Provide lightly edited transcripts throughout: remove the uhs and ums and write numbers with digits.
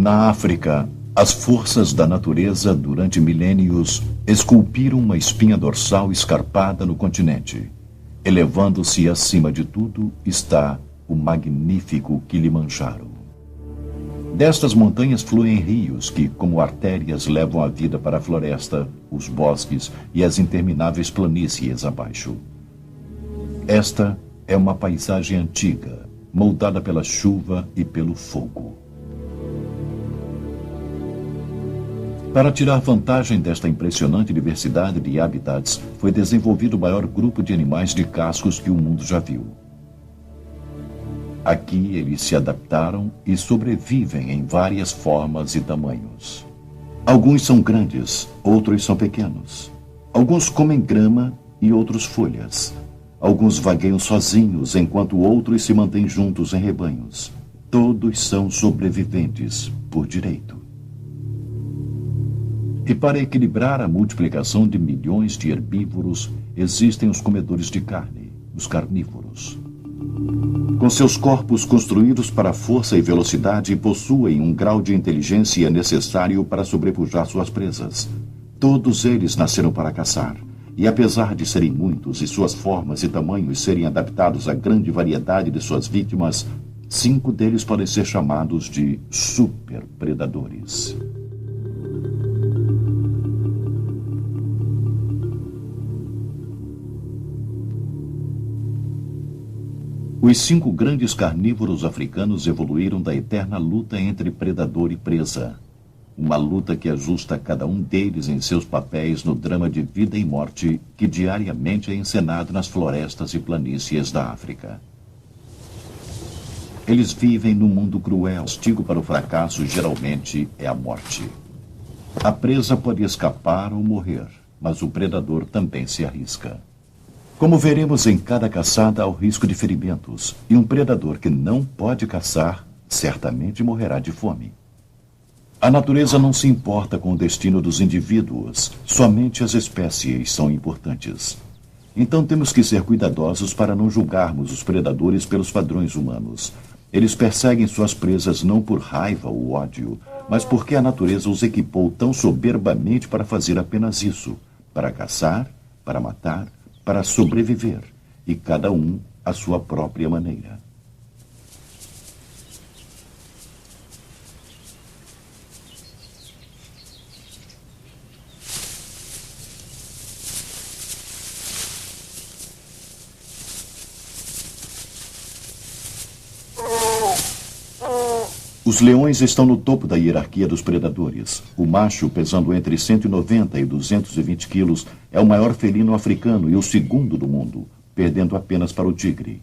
Na África, as forças da natureza, durante milênios, esculpiram uma espinha dorsal escarpada no continente. Elevando-se acima de tudo está o magnífico Kilimanjaro. Destas montanhas fluem rios que, como artérias, levam a vida para a floresta, os bosques e as intermináveis planícies abaixo. Esta é uma paisagem antiga, moldada pela chuva e pelo fogo. Para tirar vantagem desta impressionante diversidade de habitats, foi desenvolvido o maior grupo de animais de cascos que o mundo já viu. Aqui eles se adaptaram e sobrevivem em várias formas e tamanhos. Alguns são grandes, outros são pequenos. Alguns comem grama e outros folhas. Alguns vagueiam sozinhos, enquanto outros se mantêm juntos em rebanhos. Todos são sobreviventes por direito. E para equilibrar a multiplicação de milhões de herbívoros, existem os comedores de carne, os carnívoros. Com seus corpos construídos para força e velocidade, possuem um grau de inteligência necessário para sobrepujar suas presas. Todos eles nasceram para caçar, e apesar de serem muitos e suas formas e tamanhos serem adaptados à grande variedade de suas vítimas, 5 deles podem ser chamados de superpredadores. Os 5 grandes carnívoros africanos evoluíram da eterna luta entre predador e presa. Uma luta que ajusta cada um deles em seus papéis no drama de vida e morte que diariamente é encenado nas florestas e planícies da África. Eles vivem num mundo cruel. O castigo para o fracasso geralmente é a morte. A presa pode escapar ou morrer, mas o predador também se arrisca. Como veremos, em cada caçada há o risco de ferimentos, e um predador que não pode caçar certamente morrerá de fome. A natureza não se importa com o destino dos indivíduos, somente as espécies são importantes. Então temos que ser cuidadosos para não julgarmos os predadores pelos padrões humanos. Eles perseguem suas presas não por raiva ou ódio, mas porque a natureza os equipou tão soberbamente para fazer apenas isso, para caçar, para matar, para sobreviver, e cada um à sua própria maneira. Os leões estão no topo da hierarquia dos predadores. O macho, pesando entre 190 e 220 quilos, é o maior felino africano e o segundo do mundo, perdendo apenas para o tigre.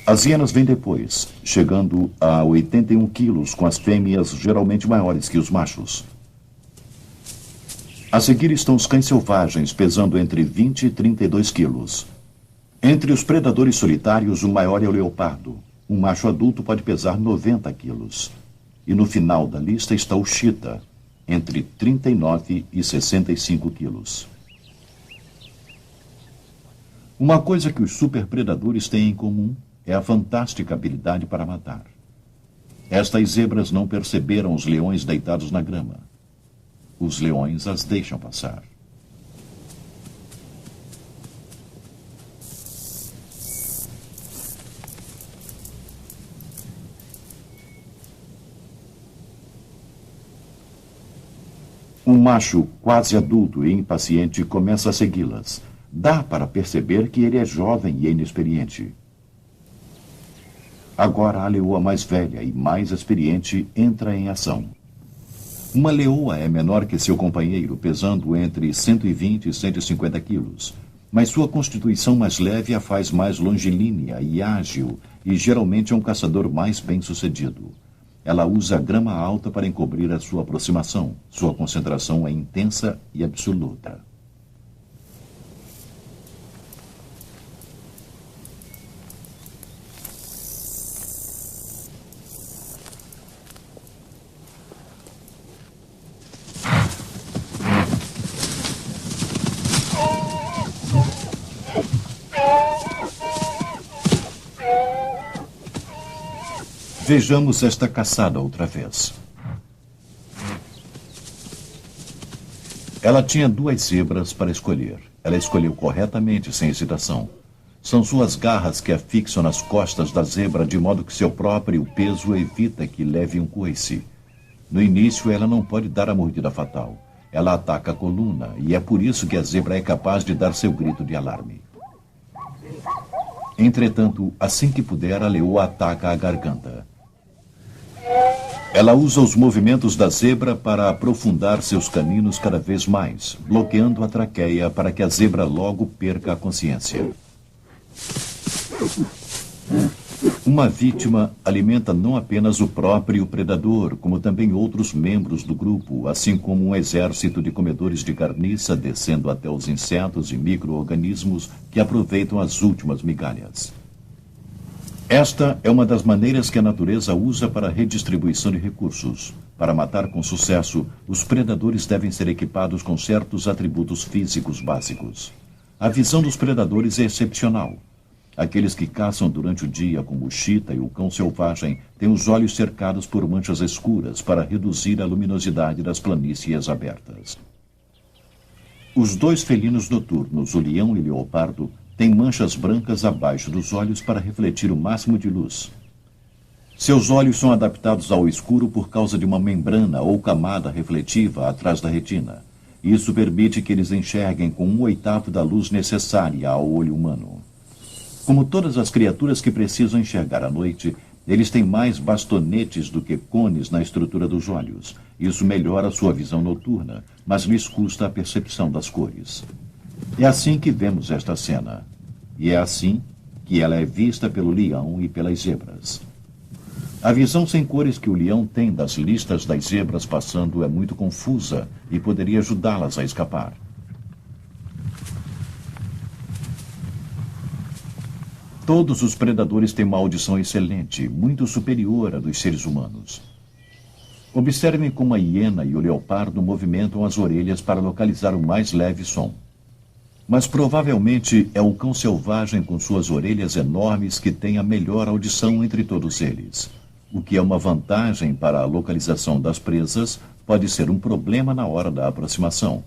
As hienas vêm depois, chegando a 81 quilos, com as fêmeas geralmente maiores que os machos. A seguir estão os cães selvagens, pesando entre 20 e 32 quilos. Entre os predadores solitários, o maior é o leopardo. Um macho adulto pode pesar 90 quilos. E no final da lista está o chita, entre 39 e 65 quilos. Uma coisa que os superpredadores têm em comum é a fantástica habilidade para matar. Estas zebras não perceberam os leões deitados na grama. Os leões as deixam passar. Um macho quase adulto e impaciente começa a segui-las. Dá para perceber que ele é jovem e inexperiente. Agora a leoa mais velha e mais experiente entra em ação. Uma leoa é menor que seu companheiro, pesando entre 120 e 150 quilos. Mas sua constituição mais leve a faz mais longilínea e ágil, e geralmente é um caçador mais bem-sucedido. Ela usa a grama alta para encobrir a sua aproximação. Sua concentração é intensa e absoluta. Vejamos esta caçada outra vez. Ela tinha 2 zebras para escolher. Ela escolheu corretamente, sem hesitação. São suas garras que a fixam nas costas da zebra, de modo que seu próprio peso evita que leve um coice. No início, ela não pode dar a mordida fatal. Ela ataca a coluna, e é por isso que a zebra é capaz de dar seu grito de alarme. Entretanto, assim que puder, a leoa ataca a garganta. Ela usa os movimentos da zebra para aprofundar seus caninos cada vez mais, bloqueando a traqueia para que a zebra logo perca a consciência. Uma vítima alimenta não apenas o próprio predador, como também outros membros do grupo, assim como um exército de comedores de carniça descendo até os insetos e micro-organismos que aproveitam as últimas migalhas. Esta é uma das maneiras que a natureza usa para a redistribuição de recursos. Para matar com sucesso, os predadores devem ser equipados com certos atributos físicos básicos. A visão dos predadores é excepcional. Aqueles que caçam durante o dia, como o chita e o cão selvagem, têm os olhos cercados por manchas escuras para reduzir a luminosidade das planícies abertas. Os 2 felinos noturnos, o leão e o leopardo, têm manchas brancas abaixo dos olhos para refletir o máximo de luz. Seus olhos são adaptados ao escuro por causa de uma membrana ou camada refletiva atrás da retina. Isso permite que eles enxerguem com 1/8 da luz necessária ao olho humano. Como todas as criaturas que precisam enxergar à noite, eles têm mais bastonetes do que cones na estrutura dos olhos. Isso melhora sua visão noturna, mas lhes custa a percepção das cores. É assim que vemos esta cena. E é assim que ela é vista pelo leão e pelas zebras. A visão sem cores que o leão tem das listas das zebras passando é muito confusa e poderia ajudá-las a escapar. Todos os predadores têm uma audição excelente, muito superior à dos seres humanos. Observem como a hiena e o leopardo movimentam as orelhas para localizar o mais leve som. Mas provavelmente é o cão selvagem com suas orelhas enormes que tem a melhor audição entre todos eles. O que é uma vantagem para a localização das presas, pode ser um problema na hora da aproximação.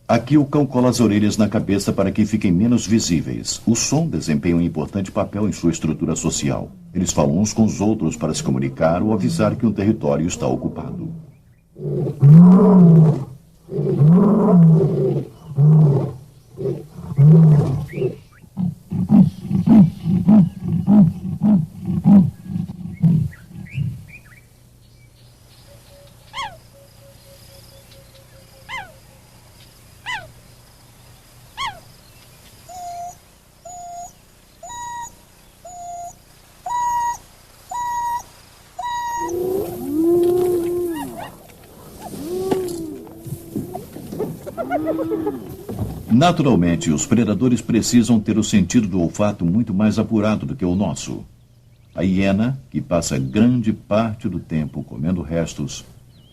Aqui o cão cola as orelhas na cabeça para que fiquem menos visíveis. O som desempenha um importante papel em sua estrutura social. Eles falam uns com os outros para se comunicar ou avisar que um território está ocupado. Naturalmente, os predadores precisam ter o sentido do olfato muito mais apurado do que o nosso. A hiena, que passa grande parte do tempo comendo restos,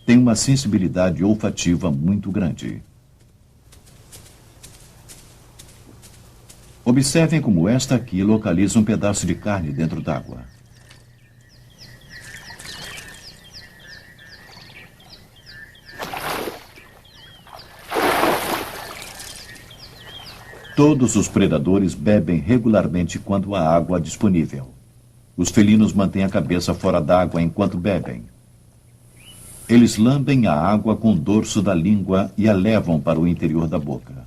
tem uma sensibilidade olfativa muito grande. Observem como esta aqui localiza um pedaço de carne dentro d'água. Todos os predadores bebem regularmente quando há água disponível. Os felinos mantêm a cabeça fora d'água enquanto bebem. Eles lambem a água com o dorso da língua e a levam para o interior da boca.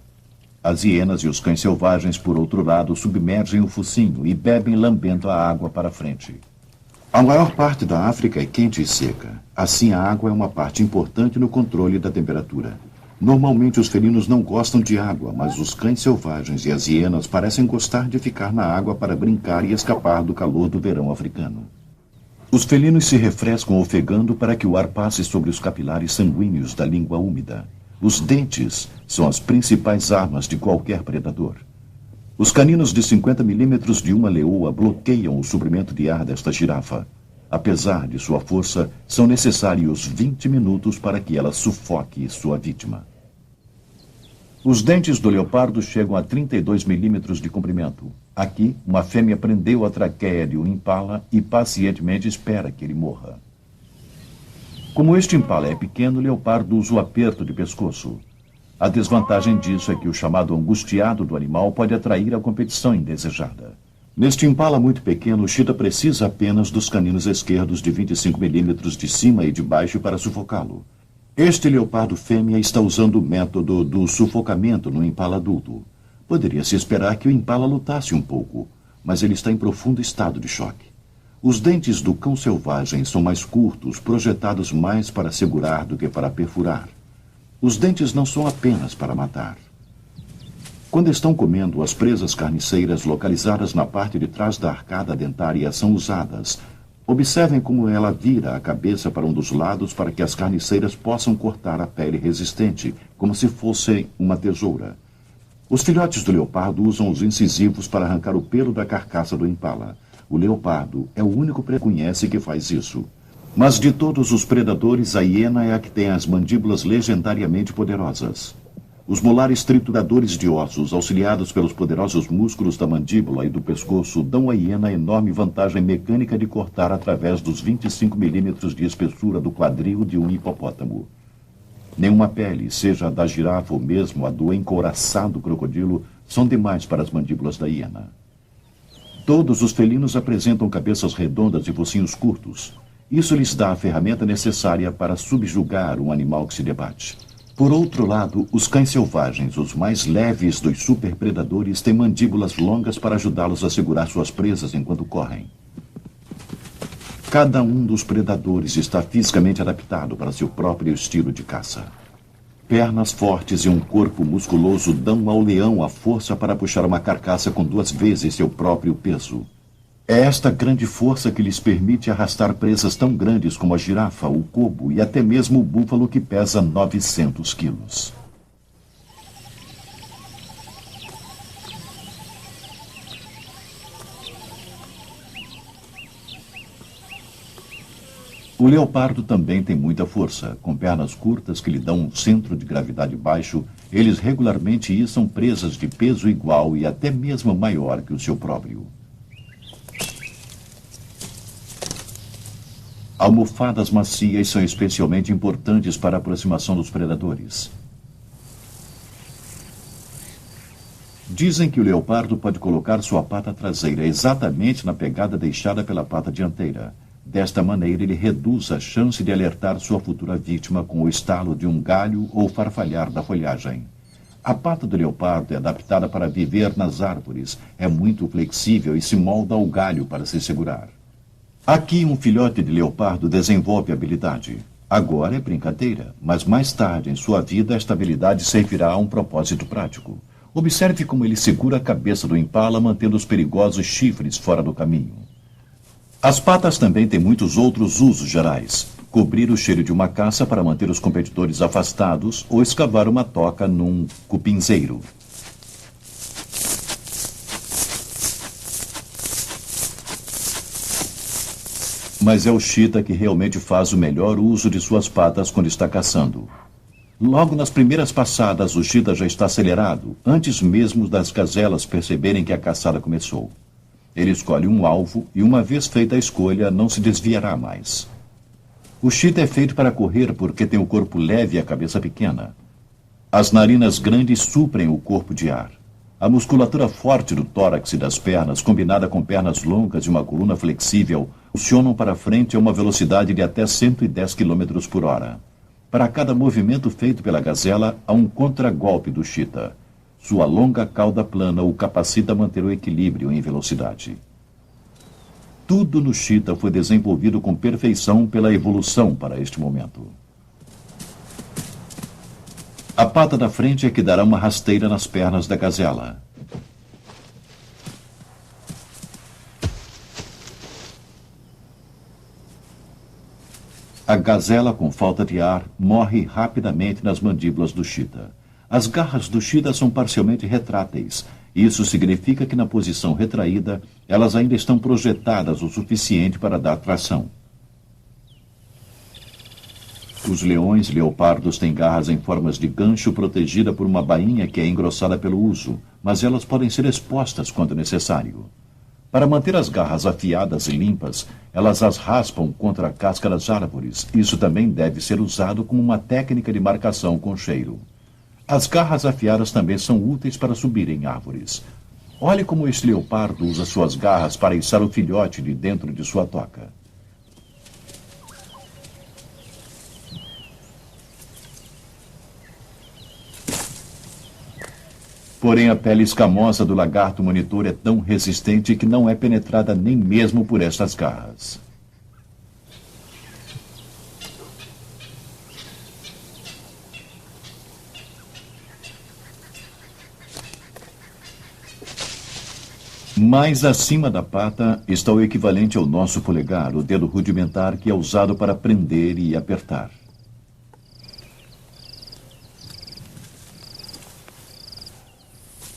As hienas e os cães selvagens, por outro lado, submergem o focinho e bebem lambendo a água para frente. A maior parte da África é quente e seca. Assim, a água é uma parte importante no controle da temperatura. Normalmente os felinos não gostam de água, mas os cães selvagens e as hienas parecem gostar de ficar na água para brincar e escapar do calor do verão africano. Os felinos se refrescam ofegando para que o ar passe sobre os capilares sanguíneos da língua úmida. Os dentes são as principais armas de qualquer predador. Os caninos de 50 milímetros de uma leoa bloqueiam o suprimento de ar desta girafa. Apesar de sua força, são necessários 20 minutos para que ela sufoque sua vítima. Os dentes do leopardo chegam a 32 milímetros de comprimento. Aqui, uma fêmea prendeu a traqueia de um impala e pacientemente espera que ele morra. Como este impala é pequeno, o leopardo usa o aperto de pescoço. A desvantagem disso é que o chamado angustiado do animal pode atrair a competição indesejada. Neste impala muito pequeno, o cheetah precisa apenas dos caninos esquerdos de 25 milímetros de cima e de baixo para sufocá-lo. Este leopardo fêmea está usando o método do sufocamento no impala adulto. Poderia-se esperar que o impala lutasse um pouco, mas ele está em profundo estado de choque. Os dentes do cão selvagem são mais curtos, projetados mais para segurar do que para perfurar. Os dentes não são apenas para matar. Quando estão comendo, as presas carniceiras localizadas na parte de trás da arcada dentária são usadas. Observem como ela vira a cabeça para um dos lados para que as carniceiras possam cortar a pele resistente, como se fosse uma tesoura. Os filhotes do leopardo usam os incisivos para arrancar o pelo da carcaça do impala. O leopardo é o único que conhece que faz isso. Mas de todos os predadores, a hiena é a que tem as mandíbulas legendariamente poderosas. Os molares trituradores de ossos, auxiliados pelos poderosos músculos da mandíbula e do pescoço, dão à hiena a enorme vantagem mecânica de cortar através dos 25 milímetros de espessura do quadril de um hipopótamo. Nenhuma pele, seja a da girafa ou mesmo a do encouraçado crocodilo, são demais para as mandíbulas da hiena. Todos os felinos apresentam cabeças redondas e focinhos curtos. Isso lhes dá a ferramenta necessária para subjugar um animal que se debate. Por outro lado, os cães selvagens, os mais leves dos superpredadores, têm mandíbulas longas para ajudá-los a segurar suas presas enquanto correm. Cada um dos predadores está fisicamente adaptado para seu próprio estilo de caça. Pernas fortes e um corpo musculoso dão ao leão a força para puxar uma carcaça com 2 vezes seu próprio peso. É esta grande força que lhes permite arrastar presas tão grandes como a girafa, o corvo e até mesmo o búfalo, que pesa 900 quilos. O leopardo também tem muita força. Com pernas curtas que lhe dão um centro de gravidade baixo, eles regularmente içam presas de peso igual e até mesmo maior que o seu próprio. Almofadas macias são especialmente importantes para a aproximação dos predadores. Dizem que o leopardo pode colocar sua pata traseira exatamente na pegada deixada pela pata dianteira. Desta maneira, ele reduz a chance de alertar sua futura vítima com o estalo de um galho ou farfalhar da folhagem. A pata do leopardo é adaptada para viver nas árvores, é muito flexível e se molda ao galho para se segurar. Aqui, um filhote de leopardo desenvolve habilidade. Agora é brincadeira, mas mais tarde em sua vida esta habilidade servirá a um propósito prático. Observe como ele segura a cabeça do impala, mantendo os perigosos chifres fora do caminho. As patas também têm muitos outros usos gerais. Cobrir o cheiro de uma caça para manter os competidores afastados ou escavar uma toca num cupinzeiro. Mas é o cheetah que realmente faz o melhor uso de suas patas quando está caçando. Logo nas primeiras passadas, o cheetah já está acelerado, antes mesmo das gazelas perceberem que a caçada começou. Ele escolhe um alvo e, uma vez feita a escolha, não se desviará mais. O cheetah é feito para correr porque tem o corpo leve e a cabeça pequena. As narinas grandes suprem o corpo de ar. A musculatura forte do tórax e das pernas, combinada com pernas longas e uma coluna flexível, funcionam para frente a uma velocidade de até 110 km por hora. Para cada movimento feito pela gazela, há um contragolpe do cheetah. Sua longa cauda plana o capacita a manter o equilíbrio em velocidade. Tudo no cheetah foi desenvolvido com perfeição pela evolução para este momento. A pata da frente é que dará uma rasteira nas pernas da gazela. A gazela, com falta de ar, morre rapidamente nas mandíbulas do cheetah. As garras do cheetah são parcialmente retráteis. Isso significa que na posição retraída, elas ainda estão projetadas o suficiente para dar tração. Os leões e leopardos têm garras em formas de gancho protegida por uma bainha que é engrossada pelo uso, mas elas podem ser expostas quando necessário. Para manter as garras afiadas e limpas, elas as raspam contra a casca das árvores. Isso também deve ser usado como uma técnica de marcação com cheiro. As garras afiadas também são úteis para subir em árvores. Olhe como este leopardo usa suas garras para içar o filhote de dentro de sua toca. Porém, a pele escamosa do lagarto monitor é tão resistente que não é penetrada nem mesmo por estas garras. Mais acima da pata está o equivalente ao nosso polegar, o dedo rudimentar que é usado para prender e apertar.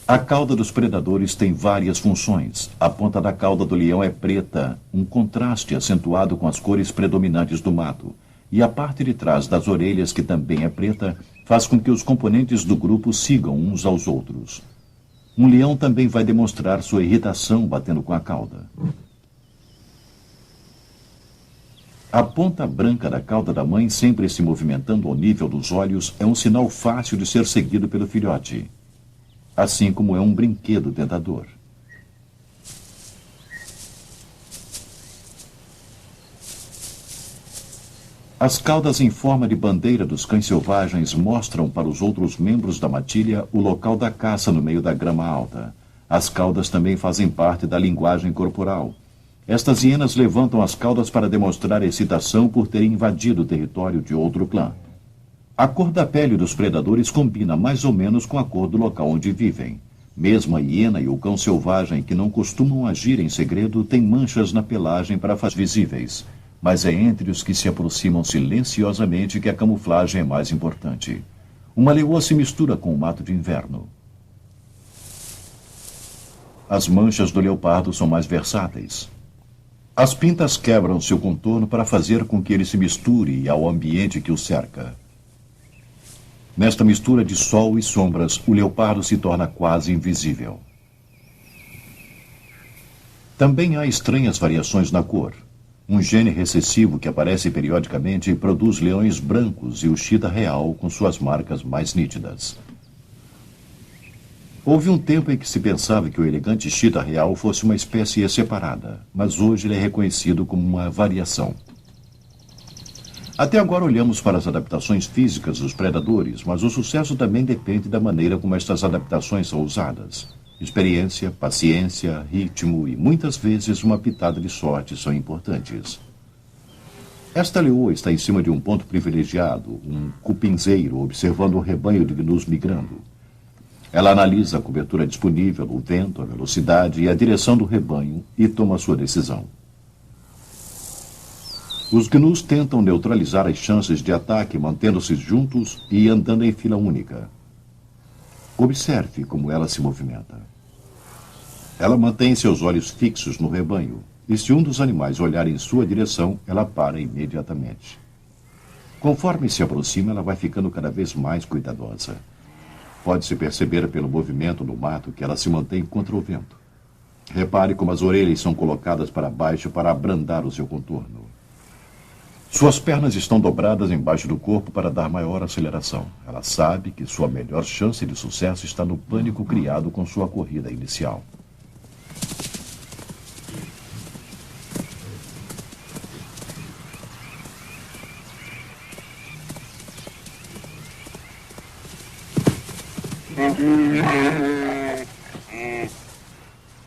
A cauda dos predadores tem várias funções. A ponta da cauda do leão é preta, um contraste acentuado com as cores predominantes do mato. E a parte de trás das orelhas, que também é preta, faz com que os componentes do grupo sigam uns aos outros. Um leão também vai demonstrar sua irritação batendo com a cauda. A ponta branca da cauda da mãe, sempre se movimentando ao nível dos olhos, é um sinal fácil de ser seguido pelo filhote. Assim como é um brinquedo tentador. As caudas em forma de bandeira dos cães selvagens mostram para os outros membros da matilha o local da caça no meio da grama alta. As caudas também fazem parte da linguagem corporal. Estas hienas levantam as caudas para demonstrar excitação por terem invadido o território de outro clã. A cor da pele dos predadores combina mais ou menos com a cor do local onde vivem. Mesmo a hiena e o cão selvagem, que não costumam agir em segredo, têm manchas na pelagem para fazer visíveis. Mas é entre os que se aproximam silenciosamente que a camuflagem é mais importante. Uma leoa se mistura com o mato de inverno. As manchas do leopardo são mais versáteis. As pintas quebram seu contorno para fazer com que ele se misture ao ambiente que o cerca. Nesta mistura de sol e sombras, o leopardo se torna quase invisível. Também há estranhas variações na cor. Um gene recessivo que aparece periodicamente produz leões brancos e o cheetah real com suas marcas mais nítidas. Houve um tempo em que se pensava que o elegante cheetah real fosse uma espécie separada, mas hoje ele é reconhecido como uma variação. Até agora olhamos para as adaptações físicas dos predadores, mas o sucesso também depende da maneira como estas adaptações são usadas. Experiência, paciência, ritmo e muitas vezes uma pitada de sorte são importantes. Esta leoa está em cima de um ponto privilegiado, um cupinzeiro, observando um rebanho de gnus migrando. Ela analisa a cobertura disponível, o vento, a velocidade e a direção do rebanho e toma sua decisão. Os gnus tentam neutralizar as chances de ataque mantendo-se juntos e andando em fila única. Observe como ela se movimenta. Ela mantém seus olhos fixos no rebanho, e se um dos animais olhar em sua direção, ela para imediatamente. Conforme se aproxima, ela vai ficando cada vez mais cuidadosa. Pode-se perceber pelo movimento no mato que ela se mantém contra o vento. Repare como as orelhas são colocadas para baixo para abrandar o seu contorno. Suas pernas estão dobradas embaixo do corpo para dar maior aceleração. Ela sabe que sua melhor chance de sucesso está no pânico criado com sua corrida inicial.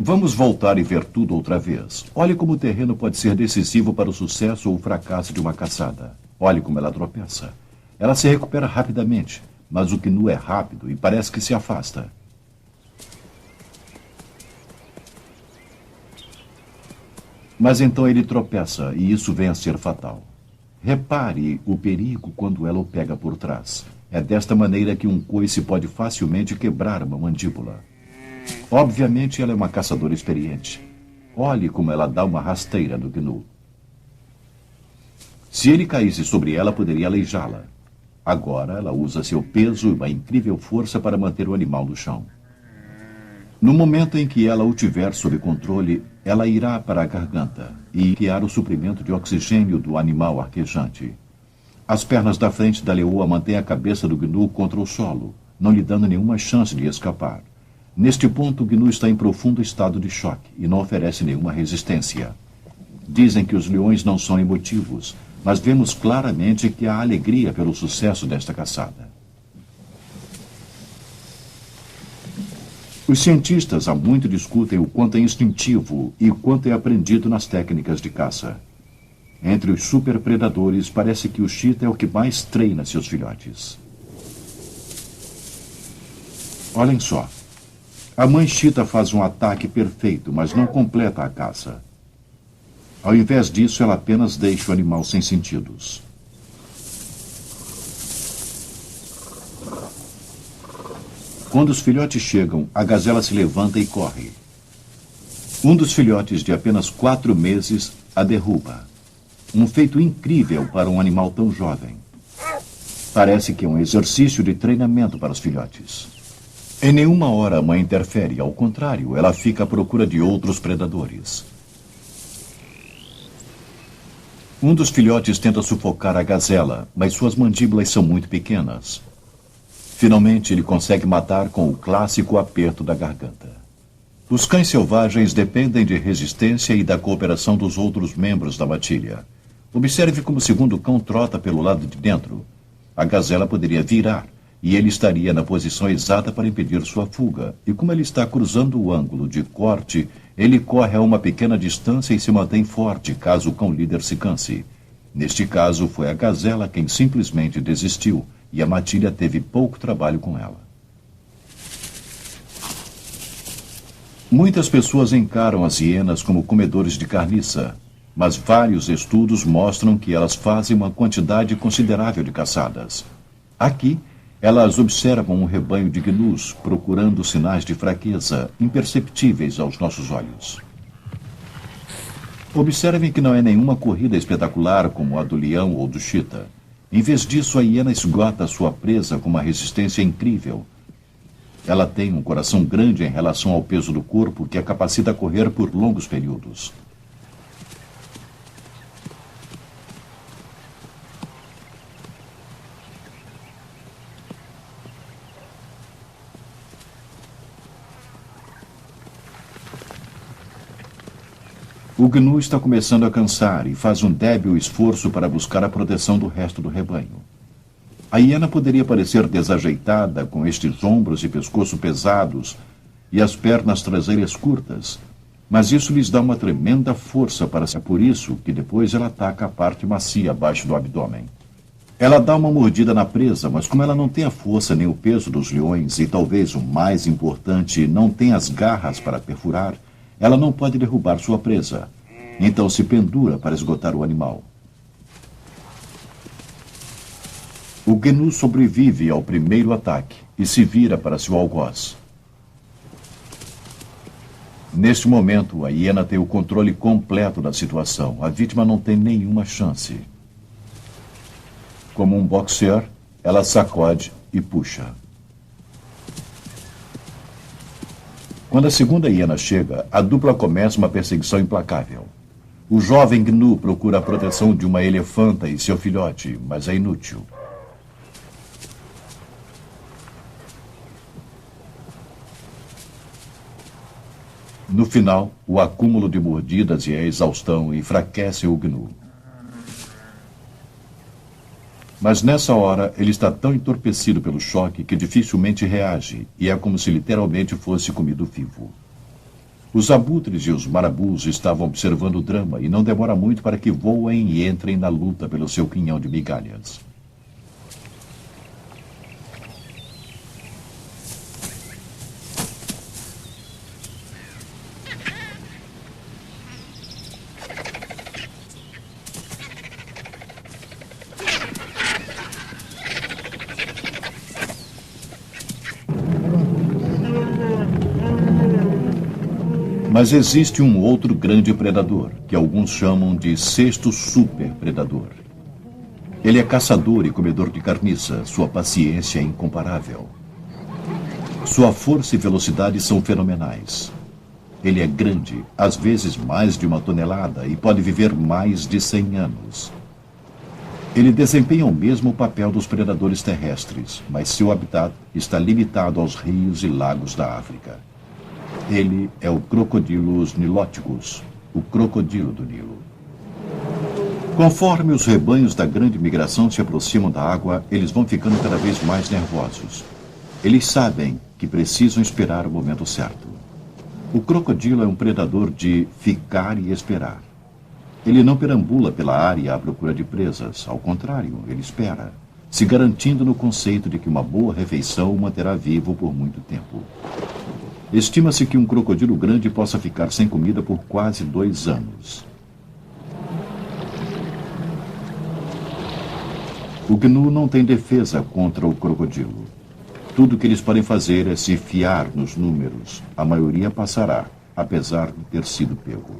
Vamos voltar e ver tudo outra vez. Olhe como o terreno pode ser decisivo para o sucesso ou o fracasso de uma caçada. Olhe como ela tropeça. Ela se recupera rapidamente, mas o gnu é rápido e parece que se afasta. Mas então ele tropeça e isso vem a ser fatal. Repare o perigo quando ela o pega por trás. É desta maneira que um coice pode facilmente quebrar uma mandíbula. Obviamente ela é uma caçadora experiente. Olhe como ela dá uma rasteira no gnu. Se ele caísse sobre ela, poderia aleijá-la. Agora, ela usa seu peso e uma incrível força para manter o animal no chão. No momento em que ela o tiver sob controle, ela irá para a garganta e guiar o suprimento de oxigênio do animal arquejante. As pernas da frente da leoa mantêm a cabeça do gnu contra o solo, não lhe dando nenhuma chance de escapar. Neste ponto, o gnu está em profundo estado de choque e não oferece nenhuma resistência. Dizem que os leões não são emotivos, mas vemos claramente que há alegria pelo sucesso desta caçada. Os cientistas há muito discutem o quanto é instintivo e o quanto é aprendido nas técnicas de caça. Entre os superpredadores, parece que o cheetah é o que mais treina seus filhotes. Olhem só. A mãe cheetah faz um ataque perfeito, mas não completa a caça. Ao invés disso, ela apenas deixa o animal sem sentidos. Quando os filhotes chegam, a gazela se levanta e corre. Um dos filhotes, de apenas 4 meses, a derruba. Um feito incrível para um animal tão jovem. Parece que é um exercício de treinamento para os filhotes. Em nenhuma hora a mãe interfere, ao contrário, ela fica à procura de outros predadores. Um dos filhotes tenta sufocar a gazela, mas suas mandíbulas são muito pequenas. Finalmente, ele consegue matar com o clássico aperto da garganta. Os cães selvagens dependem de resistência e da cooperação dos outros membros da matilha. Observe como o segundo cão trota pelo lado de dentro. A gazela poderia virar, e ele estaria na posição exata para impedir sua fuga. E como ele está cruzando o ângulo de corte, ele corre a uma pequena distância e se mantém forte caso o cão líder se canse. Neste caso, foi a gazela quem simplesmente desistiu, e a matilha teve pouco trabalho com ela. Muitas pessoas encaram as hienas como comedores de carniça, mas vários estudos mostram que elas fazem uma quantidade considerável de caçadas. Aqui, elas observam um rebanho de gnus procurando sinais de fraqueza imperceptíveis aos nossos olhos. Observem que não é nenhuma corrida espetacular como a do leão ou do cheetah. Em vez disso, a hiena esgota sua presa com uma resistência incrível. Ela tem um coração grande em relação ao peso do corpo que a capacita a correr por longos períodos. O gnu está começando a cansar e faz um débil esforço para buscar a proteção do resto do rebanho. A hiena poderia parecer desajeitada, com estes ombros e pescoço pesados e as pernas traseiras curtas, mas isso lhes dá uma tremenda força para ser por isso que depois ela ataca a parte macia abaixo do abdômen. Ela dá uma mordida na presa, mas como ela não tem a força nem o peso dos leões e talvez o mais importante, não tem as garras para perfurar, ela não pode derrubar sua presa. Então se pendura para esgotar o animal. O gnu sobrevive ao primeiro ataque e se vira para seu algoz. Neste momento, a hiena tem o controle completo da situação. A vítima não tem nenhuma chance. Como um boxer, ela sacode e puxa. Quando a segunda hiena chega, a dupla começa uma perseguição implacável. O jovem gnu procura a proteção de uma elefanta e seu filhote, mas é inútil. No final, o acúmulo de mordidas e a exaustão enfraquecem o gnu. Mas nessa hora, ele está tão entorpecido pelo choque que dificilmente reage, e é como se literalmente fosse comido vivo. Os abutres e os marabus estavam observando o drama e não demora muito para que voem e entrem na luta pelo seu quinhão de migalhas. Mas existe um outro grande predador, que alguns chamam de sexto superpredador. Ele é caçador e comedor de carniça. Sua paciência é incomparável. Sua força e velocidade são fenomenais. Ele é grande, às vezes mais de 1 tonelada, e pode viver mais de 100 anos. Ele desempenha o mesmo papel dos predadores terrestres, mas seu habitat está limitado aos rios e lagos da África. Ele é o Crocodilus niloticus, o crocodilo do Nilo. Conforme os rebanhos da grande migração se aproximam da água, eles vão ficando cada vez mais nervosos. Eles sabem que precisam esperar o momento certo. O crocodilo é um predador de ficar e esperar. Ele não perambula pela área à procura de presas. Ao contrário, ele espera, se garantindo no conceito de que uma boa refeição o manterá vivo por muito tempo. Estima-se que um crocodilo grande possa ficar sem comida por quase 2 anos. O gnu não tem defesa contra o crocodilo. Tudo que eles podem fazer é se fiar nos números. A maioria passará, apesar de ter sido pego.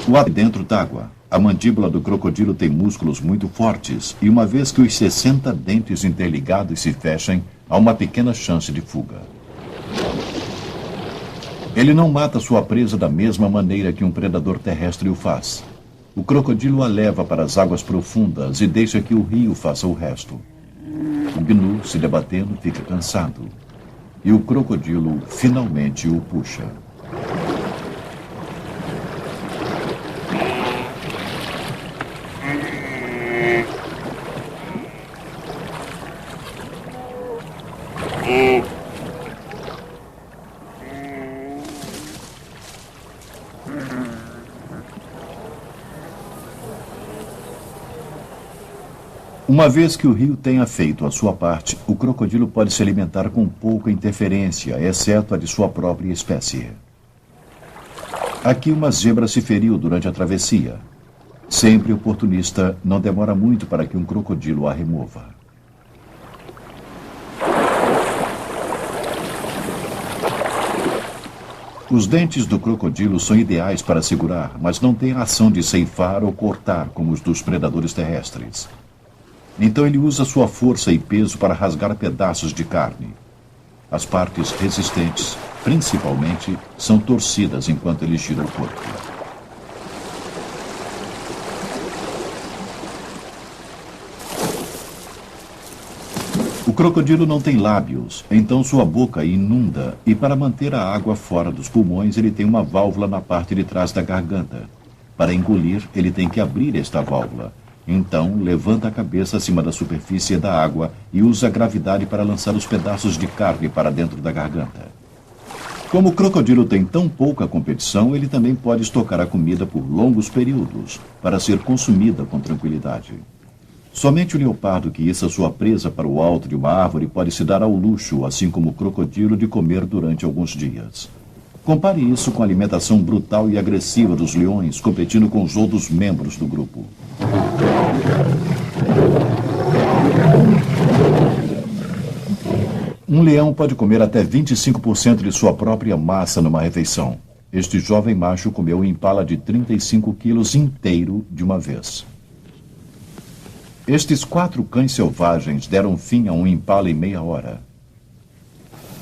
O ar dentro d'água. A mandíbula do crocodilo tem músculos muito fortes e uma vez que os 60 dentes interligados se fechem, há uma pequena chance de fuga. Ele não mata sua presa da mesma maneira que um predador terrestre o faz. O crocodilo a leva para as águas profundas e deixa que o rio faça o resto. O gnu, se debatendo, fica cansado. E o crocodilo finalmente o puxa. Uma vez que o rio tenha feito a sua parte, o crocodilo pode se alimentar com pouca interferência, exceto a de sua própria espécie. Aqui uma zebra se feriu durante a travessia. Sempre oportunista, não demora muito para que um crocodilo a remova. Os dentes do crocodilo são ideais para segurar, mas não têm a ação de ceifar ou cortar como os dos predadores terrestres. Então ele usa sua força e peso para rasgar pedaços de carne. As partes resistentes, principalmente, são torcidas enquanto ele gira o corpo. O crocodilo não tem lábios, então sua boca inunda e para manter a água fora dos pulmões ele tem uma válvula na parte de trás da garganta. Para engolir, ele tem que abrir esta válvula. Então, levanta a cabeça acima da superfície da água e usa a gravidade para lançar os pedaços de carne para dentro da garganta. Como o crocodilo tem tão pouca competição, ele também pode estocar a comida por longos períodos, para ser consumida com tranquilidade. Somente o leopardo que issa sua presa para o alto de uma árvore pode se dar ao luxo, assim como o crocodilo, de comer durante alguns dias. Compare isso com a alimentação brutal e agressiva dos leões, competindo com os outros membros do grupo. Um leão pode comer até 25% de sua própria massa numa refeição. Este jovem macho comeu um impala de 35 quilos inteiro de uma vez. Estes 4 cães selvagens deram fim a um impala em meia hora.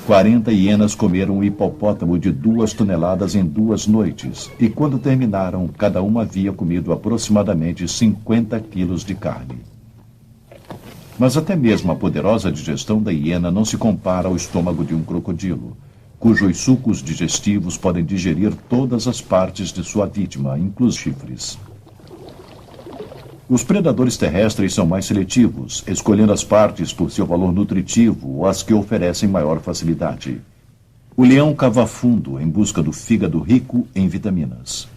40 hienas comeram um hipopótamo de 2 toneladas em 2 noites, e quando terminaram, cada uma havia comido aproximadamente 50 quilos de carne. Mas até mesmo a poderosa digestão da hiena não se compara ao estômago de um crocodilo, cujos sucos digestivos podem digerir todas as partes de sua vítima, inclusive chifres. Os predadores terrestres são mais seletivos, escolhendo as partes por seu valor nutritivo ou as que oferecem maior facilidade. O leão cava fundo em busca do fígado rico em vitaminas.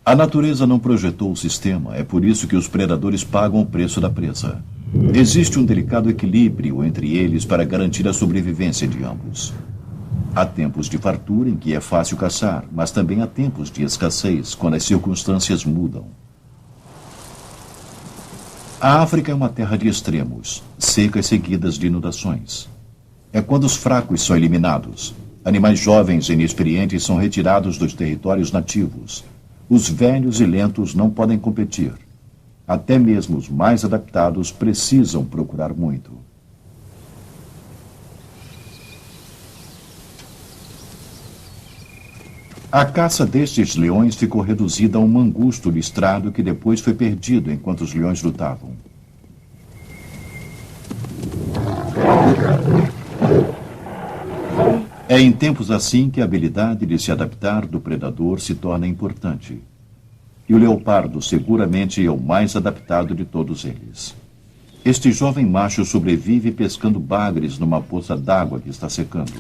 A natureza não projetou o sistema, é por isso que os predadores pagam o preço da presa. Existe um delicado equilíbrio entre eles para garantir a sobrevivência de ambos. Há tempos de fartura em que é fácil caçar, mas também há tempos de escassez, quando as circunstâncias mudam. A África é uma terra de extremos, secas seguidas de inundações. É quando os fracos são eliminados. Animais jovens e inexperientes são retirados dos territórios nativos. Os velhos e lentos não podem competir. Até mesmo os mais adaptados precisam procurar muito. A caça destes leões ficou reduzida a um mangusto listrado que depois foi perdido enquanto os leões lutavam. É em tempos assim que a habilidade de se adaptar do predador se torna importante. E o leopardo seguramente é o mais adaptado de todos eles. Este jovem macho sobrevive pescando bagres numa poça d'água que está secando.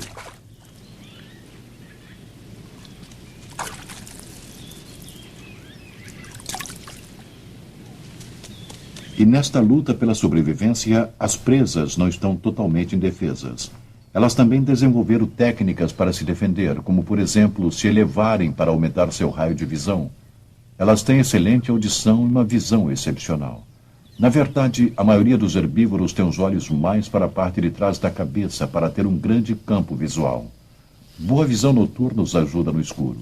E nesta luta pela sobrevivência, as presas não estão totalmente indefesas. Elas também desenvolveram técnicas para se defender, como, por exemplo, se elevarem para aumentar seu raio de visão. Elas têm excelente audição e uma visão excepcional. Na verdade, a maioria dos herbívoros tem os olhos mais para a parte de trás da cabeça para ter um grande campo visual. Boa visão noturna os ajuda no escuro.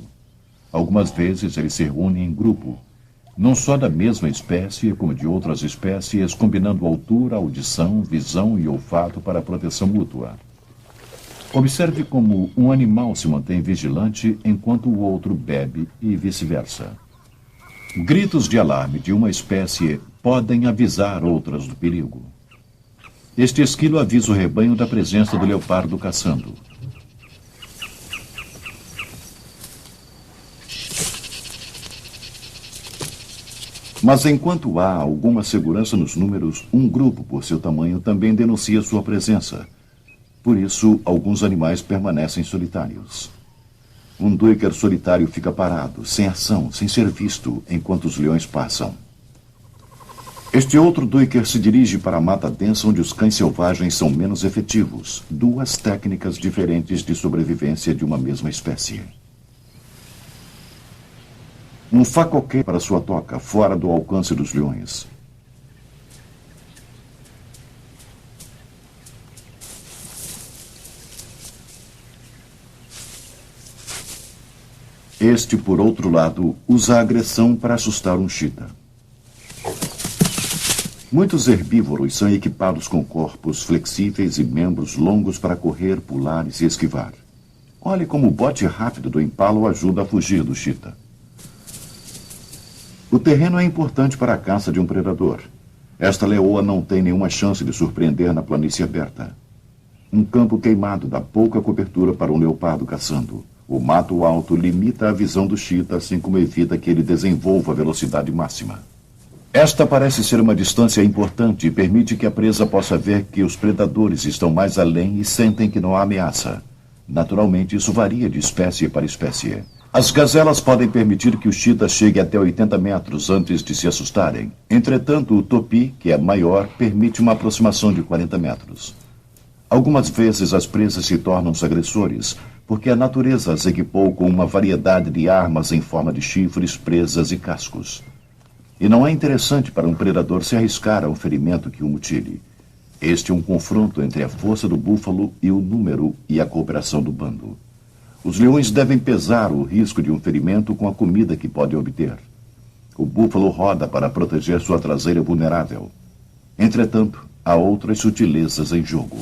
Algumas vezes eles se reúnem em grupo, não só da mesma espécie, como de outras espécies, combinando altura, audição, visão e olfato para proteção mútua. Observe como um animal se mantém vigilante enquanto o outro bebe e vice-versa. Gritos de alarme de uma espécie podem avisar outras do perigo. Este esquilo avisa o rebanho da presença do leopardo caçando. Mas enquanto há alguma segurança nos números, um grupo, por seu tamanho, também denuncia sua presença. Por isso, alguns animais permanecem solitários. Um duiker solitário fica parado, sem ação, sem ser visto, enquanto os leões passam. Este outro duiker se dirige para a mata densa onde os cães selvagens são menos efetivos. Duas técnicas diferentes de sobrevivência de uma mesma espécie. Um facoquê para sua toca, fora do alcance dos leões. Este, por outro lado, usa a agressão para assustar um chita. Muitos herbívoros são equipados com corpos flexíveis e membros longos para correr, pular e se esquivar. Olhe como o bote rápido do impala o ajuda a fugir do chita. O terreno é importante para a caça de um predador. Esta leoa não tem nenhuma chance de surpreender na planície aberta. Um campo queimado dá pouca cobertura para um leopardo caçando. O mato alto limita a visão do chita, assim como evita que ele desenvolva a velocidade máxima. Esta parece ser uma distância importante e permite que a presa possa ver que os predadores estão mais além e sentem que não há ameaça. Naturalmente, isso varia de espécie para espécie. As gazelas podem permitir que o chita chegue até 80 metros antes de se assustarem. Entretanto, o topi, que é maior, permite uma aproximação de 40 metros. Algumas vezes as presas se tornam os agressores, porque a natureza as equipou com uma variedade de armas em forma de chifres, presas e cascos. E não é interessante para um predador se arriscar a um ferimento que o mutile. Este é um confronto entre a força do búfalo e o número e a cooperação do bando. Os leões devem pesar o risco de um ferimento com a comida que podem obter. O búfalo roda para proteger sua traseira vulnerável. Entretanto, há outras sutilezas em jogo.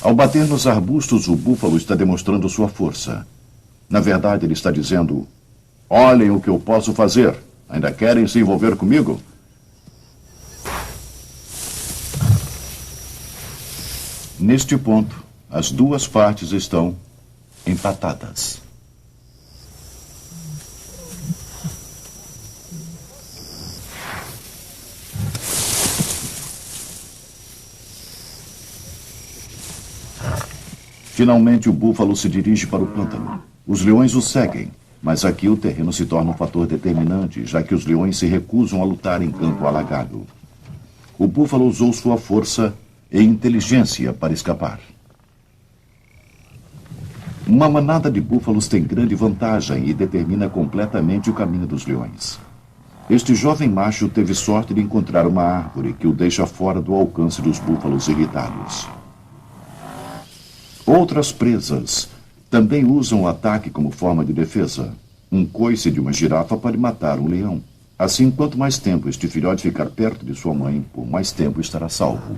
Ao bater nos arbustos, o búfalo está demonstrando sua força. Na verdade, ele está dizendo: olhem o que eu posso fazer. Ainda querem se envolver comigo? Neste ponto, as duas partes estão empatadas. Finalmente, o búfalo se dirige para o pântano. Os leões o seguem, mas aqui o terreno se torna um fator determinante, já que os leões se recusam a lutar em campo alagado. O búfalo usou sua força e inteligência para escapar. Uma manada de búfalos tem grande vantagem e determina completamente o caminho dos leões. Este jovem macho teve sorte de encontrar uma árvore que o deixa fora do alcance dos búfalos irritados. Outras presas também usam o ataque como forma de defesa. Um coice de uma girafa pode matar um leão. Assim, quanto mais tempo este filhote ficar perto de sua mãe, por mais tempo estará salvo.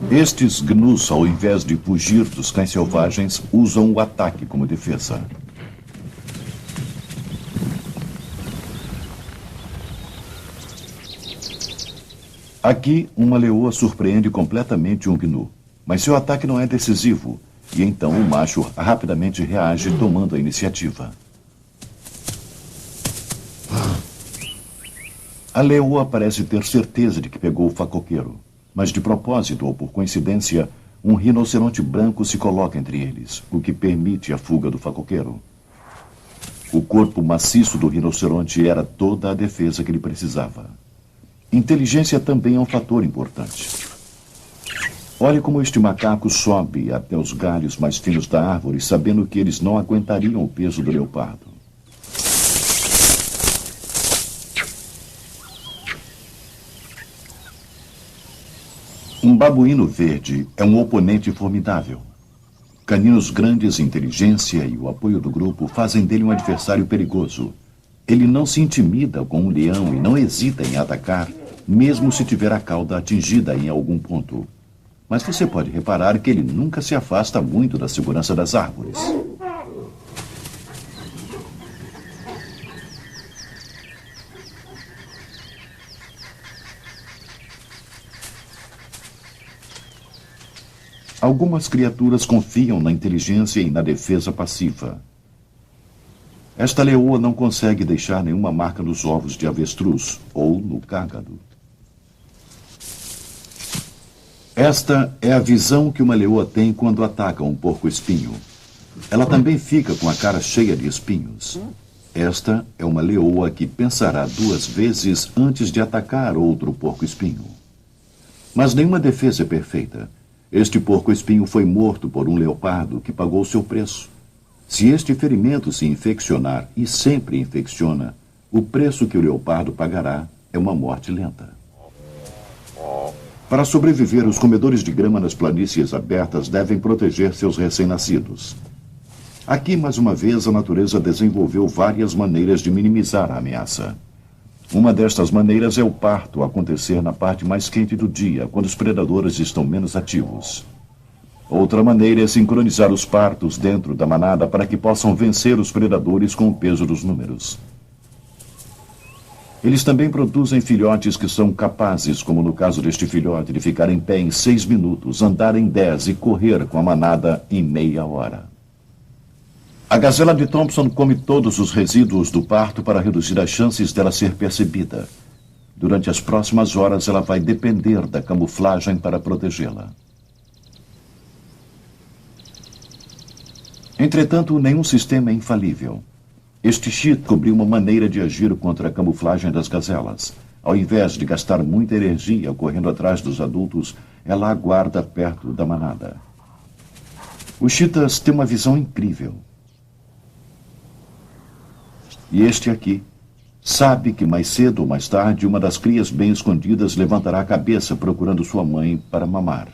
Estes gnus, ao invés de fugir dos cães selvagens, usam o ataque como defesa. Aqui, uma leoa surpreende completamente um gnu, mas seu ataque não é decisivo, e então o macho rapidamente reage tomando a iniciativa. A leoa parece ter certeza de que pegou o facoqueiro, mas de propósito ou por coincidência, um rinoceronte branco se coloca entre eles, o que permite a fuga do facoqueiro. O corpo maciço do rinoceronte era toda a defesa que ele precisava. Inteligência também é um fator importante. Olhe como este macaco sobe até os galhos mais finos da árvore, sabendo que eles não aguentariam o peso do leopardo. Um babuíno verde é um oponente formidável. Caninos grandes, inteligência e o apoio do grupo fazem dele um adversário perigoso. Ele não se intimida com um leão e não hesita em atacar, mesmo se tiver a cauda atingida em algum ponto. Mas você pode reparar que ele nunca se afasta muito da segurança das árvores. Algumas criaturas confiam na inteligência e na defesa passiva. Esta leoa não consegue deixar nenhuma marca nos ovos de avestruz ou no cágado. Esta é a visão que uma leoa tem quando ataca um porco-espinho. Ela também fica com a cara cheia de espinhos. Esta é uma leoa que pensará 2 vezes antes de atacar outro porco-espinho. Mas nenhuma defesa é perfeita. Este porco-espinho foi morto por um leopardo que pagou seu preço. Se este ferimento se infeccionar, e sempre infecciona, o preço que o leopardo pagará é uma morte lenta. Para sobreviver, os comedores de grama nas planícies abertas devem proteger seus recém-nascidos. Aqui, mais uma vez, a natureza desenvolveu várias maneiras de minimizar a ameaça. Uma destas maneiras é o parto acontecer na parte mais quente do dia, quando os predadores estão menos ativos. Outra maneira é sincronizar os partos dentro da manada para que possam vencer os predadores com o peso dos números. Eles também produzem filhotes que são capazes, como no caso deste filhote, de ficar em pé em 6 minutos, andar em 10 e correr com a manada em meia hora. A gazela de Thompson come todos os resíduos do parto para reduzir as chances dela ser percebida. Durante as próximas horas, ela vai depender da camuflagem para protegê-la. Entretanto, nenhum sistema é infalível. Este cheat cobriu uma maneira de agir contra a camuflagem das gazelas. Ao invés de gastar muita energia correndo atrás dos adultos, ela aguarda perto da manada. Os cheetahs têm uma visão incrível. E este aqui sabe que mais cedo ou mais tarde uma das crias bem escondidas levantará a cabeça procurando sua mãe para mamar.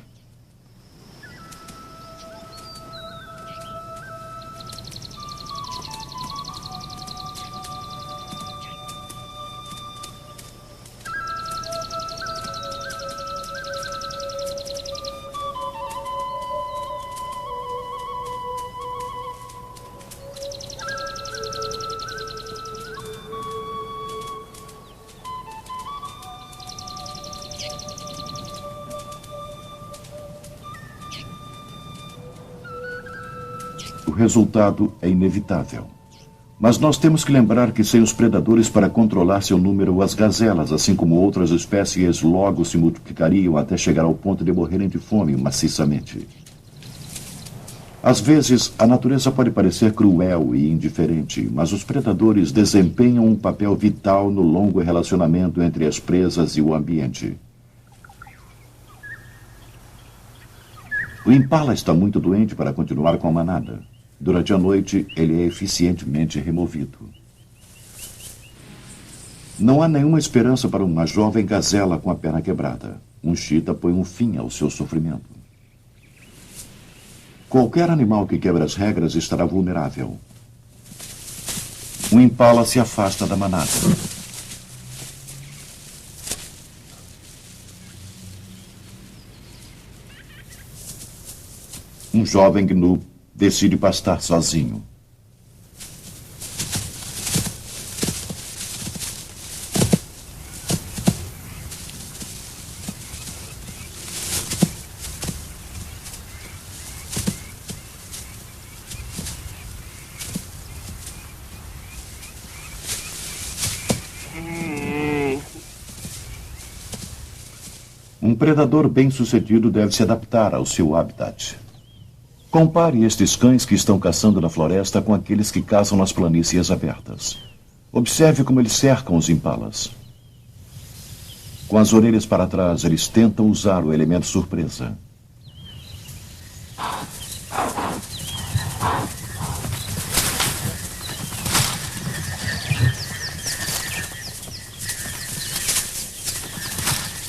O resultado é inevitável. Mas nós temos que lembrar que sem os predadores para controlar seu número, as gazelas, assim como outras espécies, logo se multiplicariam até chegar ao ponto de morrerem de fome maciçamente. Às vezes, a natureza pode parecer cruel e indiferente, mas os predadores desempenham um papel vital no longo relacionamento entre as presas e o ambiente. O impala está muito doente para continuar com a manada. Durante a noite, ele é eficientemente removido. Não há nenhuma esperança para uma jovem gazela com a perna quebrada. Um cheetah põe um fim ao seu sofrimento. Qualquer animal que quebra as regras estará vulnerável. O impala se afasta da manada. Um jovem gnu decide pastar sozinho. Um predador bem-sucedido deve se adaptar ao seu habitat. Compare estes cães que estão caçando na floresta com aqueles que caçam nas planícies abertas. Observe como eles cercam os impalas. Com as orelhas para trás, eles tentam usar o elemento surpresa.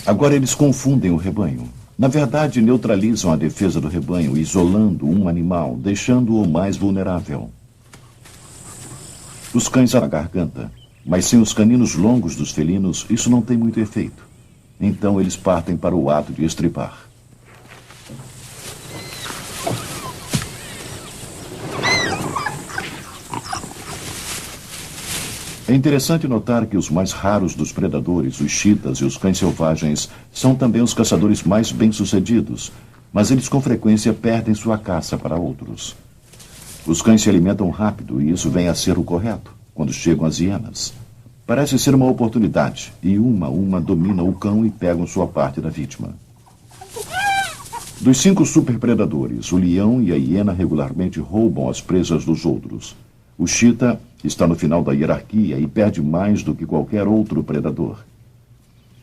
Agora eles confundem o rebanho. Na verdade, neutralizam a defesa do rebanho, isolando um animal, deixando-o mais vulnerável. Os cães à garganta, mas sem os caninos longos dos felinos, isso não tem muito efeito. Então eles partem para o ato de estripar. É interessante notar que os mais raros dos predadores, os chitas e os cães selvagens, são também os caçadores mais bem-sucedidos, mas eles com frequência perdem sua caça para outros. Os cães se alimentam rápido e isso vem a ser o correto, quando chegam as hienas. Parece ser uma oportunidade, e uma a uma dominam o cão e pegam sua parte da vítima. Dos 5 superpredadores, o leão e a hiena regularmente roubam as presas dos outros. O chita está no final da hierarquia e perde mais do que qualquer outro predador.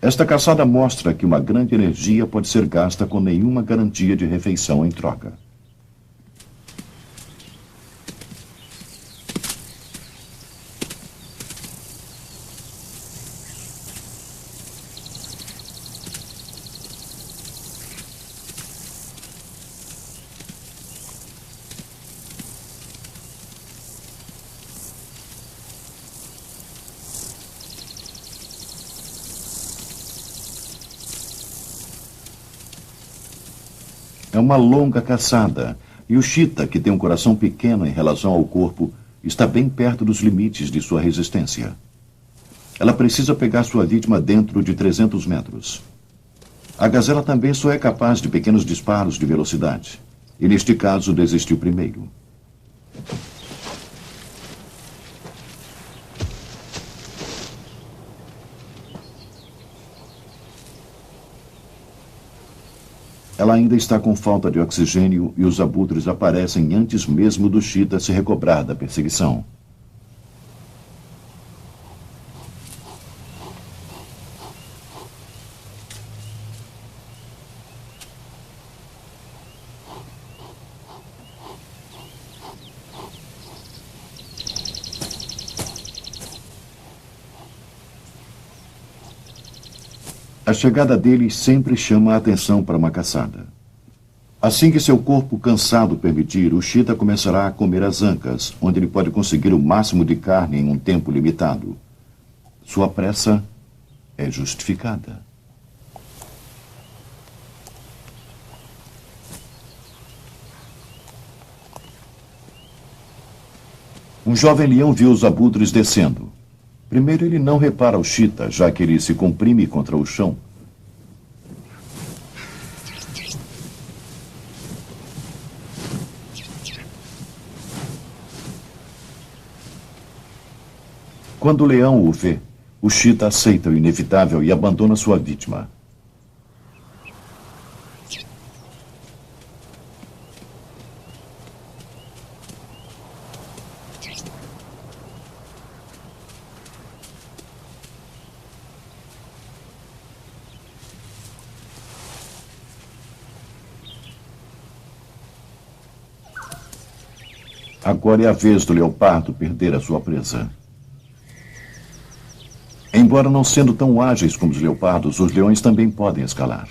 Esta caçada mostra que uma grande energia pode ser gasta com nenhuma garantia de refeição em troca. É uma longa caçada, e o chita, que tem um coração pequeno em relação ao corpo, está bem perto dos limites de sua resistência. Ela precisa pegar sua vítima dentro de 300 metros. A gazela também só é capaz de pequenos disparos de velocidade, e neste caso desistiu primeiro. Ela ainda está com falta de oxigênio e os abutres aparecem antes mesmo do chita se recobrar da perseguição. A chegada deles sempre chama a atenção para uma caçada. Assim que seu corpo cansado permitir, o chita começará a comer as ancas, onde ele pode conseguir o máximo de carne em um tempo limitado. Sua pressa é justificada. Um jovem leão viu os abutres descendo. Primeiro, ele não repara o chita, já que ele se comprime contra o chão. Quando o leão o vê, o chita aceita o inevitável e abandona sua vítima. Agora é a vez do leopardo perder a sua presa. Embora não sendo tão ágeis como os leopardos, os leões também podem escalar.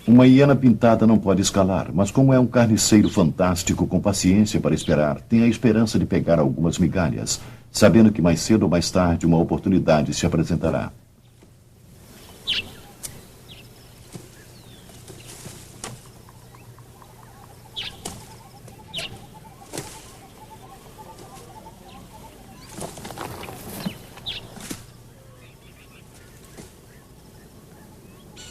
Uma hiena pintada não pode escalar, mas como é um carniceiro fantástico com paciência para esperar, tem a esperança de pegar algumas migalhas, sabendo que mais cedo ou mais tarde uma oportunidade se apresentará.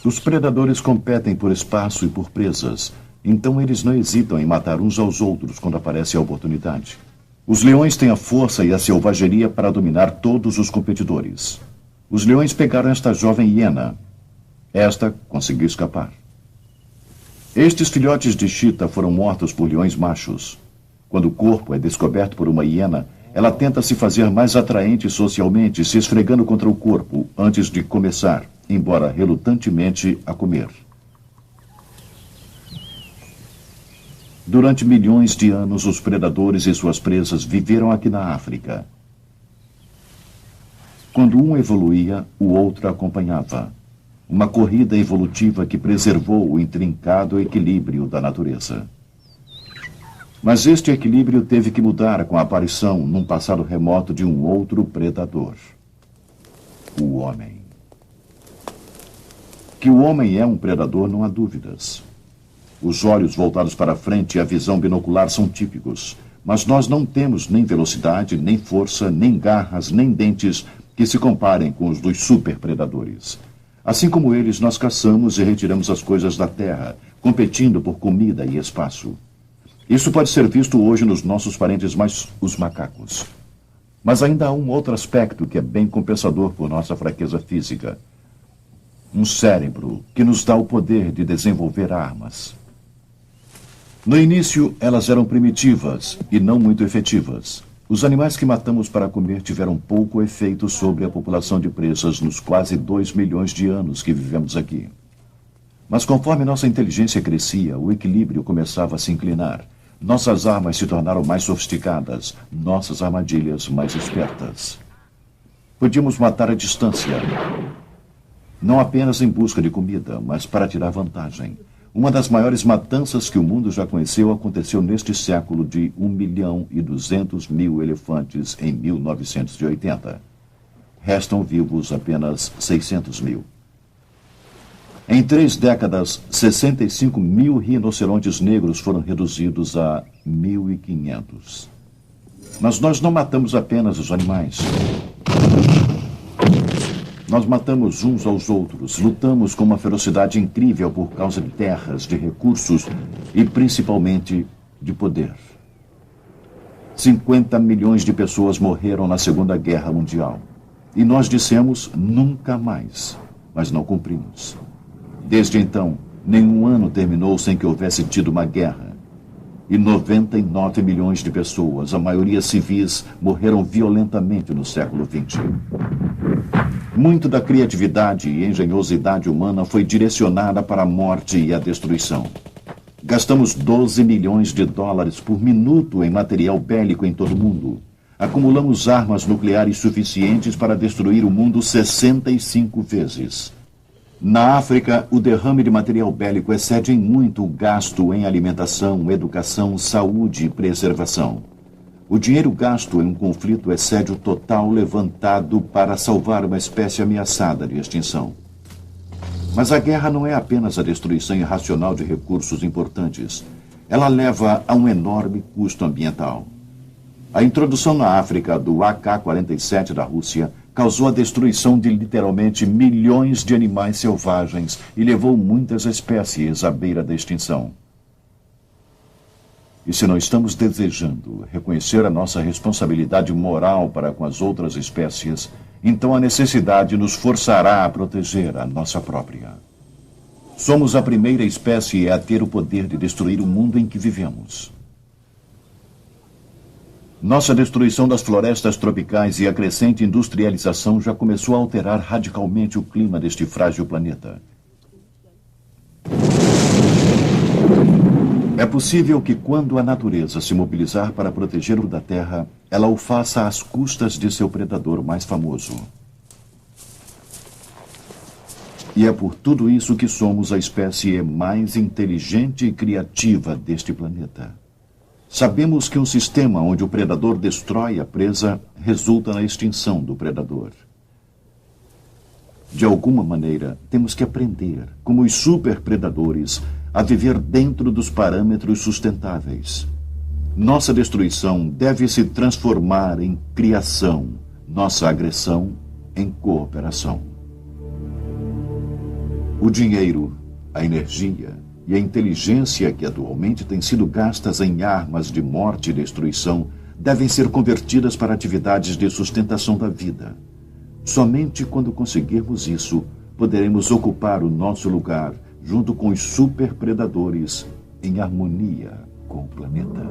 Os predadores competem por espaço e por presas, então eles não hesitam em matar uns aos outros quando aparece a oportunidade. Os leões têm a força e a selvageria para dominar todos os competidores. Os leões pegaram esta jovem hiena. Esta conseguiu escapar. Estes filhotes de chita foram mortos por leões machos. Quando o corpo é descoberto por uma hiena, ela tenta se fazer mais atraente socialmente, se esfregando contra o corpo antes de começar, embora relutantemente, a comer. Durante milhões de anos, os predadores e suas presas viveram aqui na África. Quando um evoluía, o outro acompanhava. Uma corrida evolutiva que preservou o intrincado equilíbrio da natureza. Mas este equilíbrio teve que mudar com a aparição, num passado remoto, de um outro predador. O homem. Que o homem é um predador, não há dúvidas. Os olhos voltados para frente e a visão binocular são típicos, mas nós não temos nem velocidade, nem força, nem garras, nem dentes que se comparem com os dos superpredadores. Assim como eles, nós caçamos e retiramos as coisas da terra, competindo por comida e espaço. Isso pode ser visto hoje nos nossos parentes os macacos. Mas ainda há um outro aspecto que é bem compensador por nossa fraqueza física. Um cérebro que nos dá o poder de desenvolver armas. No início, elas eram primitivas e não muito efetivas. Os animais que matamos para comer tiveram pouco efeito sobre a população de presas nos quase 2 milhões de anos que vivemos aqui. Mas conforme nossa inteligência crescia, o equilíbrio começava a se inclinar. Nossas armas se tornaram mais sofisticadas, nossas armadilhas mais espertas. Podíamos matar à distância, não apenas em busca de comida, mas para tirar vantagem. Uma das maiores matanças que o mundo já conheceu aconteceu neste século de 1.200.000 elefantes em 1980. Restam vivos apenas 600 mil. Em 3 décadas, 65 mil rinocerontes negros foram reduzidos a 1.500. Mas nós não matamos apenas os animais. Nós matamos uns aos outros, lutamos com uma ferocidade incrível por causa de terras, de recursos e, principalmente, de poder. 50 milhões de pessoas morreram na Segunda Guerra Mundial. E nós dissemos nunca mais, mas não cumprimos. Desde então, nenhum ano terminou sem que houvesse tido uma guerra. E 99 milhões de pessoas, a maioria civis, morreram violentamente no século XX. Muito da criatividade e engenhosidade humana foi direcionada para a morte e a destruição. Gastamos 12 milhões de dólares por minuto em material bélico em todo o mundo. Acumulamos armas nucleares suficientes para destruir o mundo 65 vezes. Na África, o derrame de material bélico excede em muito o gasto em alimentação, educação, saúde e preservação. O dinheiro gasto em um conflito excede o total levantado para salvar uma espécie ameaçada de extinção. Mas a guerra não é apenas a destruição irracional de recursos importantes. Ela leva a um enorme custo ambiental. A introdução na África do AK-47 da Rússia causou a destruição de literalmente milhões de animais selvagens e levou muitas espécies à beira da extinção. E se não estamos desejando reconhecer a nossa responsabilidade moral para com as outras espécies, então a necessidade nos forçará a proteger a nossa própria. Somos a primeira espécie a ter o poder de destruir o mundo em que vivemos. Nossa destruição das florestas tropicais e a crescente industrialização já começou a alterar radicalmente o clima deste frágil planeta. É possível que quando a natureza se mobilizar para proteger o da Terra, ela o faça às custas de seu predador mais famoso. E é por tudo isso que somos a espécie mais inteligente e criativa deste planeta. Sabemos que um sistema onde o predador destrói a presa resulta na extinção do predador. De alguma maneira, temos que aprender, como os superpredadores, a viver dentro dos parâmetros sustentáveis. Nossa destruição deve se transformar em criação, nossa agressão em cooperação. O dinheiro, a energia e a inteligência que atualmente têm sido gastas em armas de morte e destruição devem ser convertidas para atividades de sustentação da vida. Somente quando conseguirmos isso, poderemos ocupar o nosso lugar junto com os superpredadores em harmonia com o planeta.